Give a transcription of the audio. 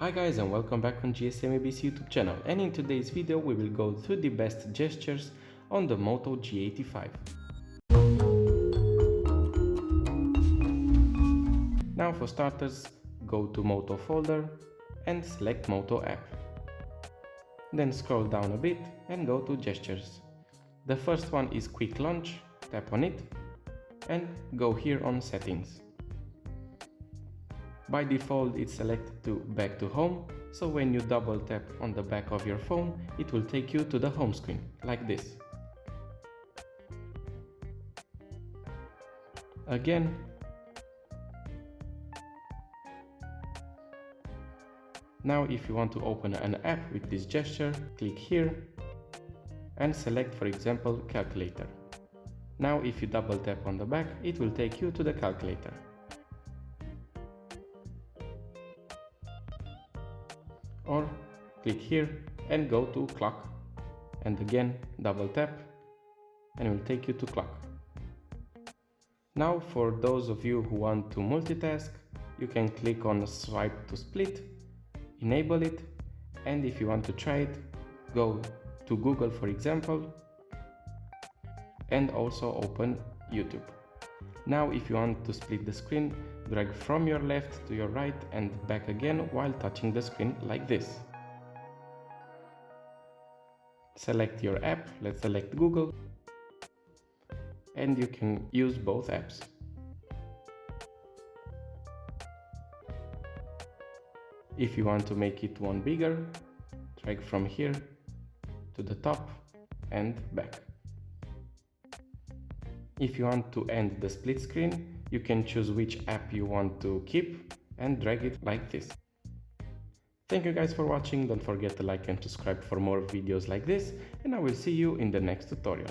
Hi guys and welcome back on GSM-ABC YouTube channel, and in today's video we will go through the best gestures on the Moto G85. Now for starters, go to Moto folder and select Moto app. Then scroll down a bit and go to gestures. The first one is quick launch, tap on it and go here on settings. By default it's selected to back to home, so when you double tap on the back of your phone, it will take you to the home screen, like this. Again. Now if you want to open an app with this gesture, click here and select, for example, calculator. Now if you double tap on the back, it will take you to the calculator. Or click here and go to clock, and again double tap and it will take you to clock. Now for those of you who want to multitask, you can click on swipe to split, enable it, and if you want to try it, go to Google for example and also open YouTube. Now if you want to split the screen, drag from your left to your right and back again while touching the screen like this. Select your app, let's select Google, and you can use both apps. If you want to make it one bigger, drag from here to the top and back. If you want to end the split screen, you can choose which app you want to keep and drag it like this. Thank you guys for watching, don't forget to like and subscribe for more videos like this, and I will see you in the next tutorial.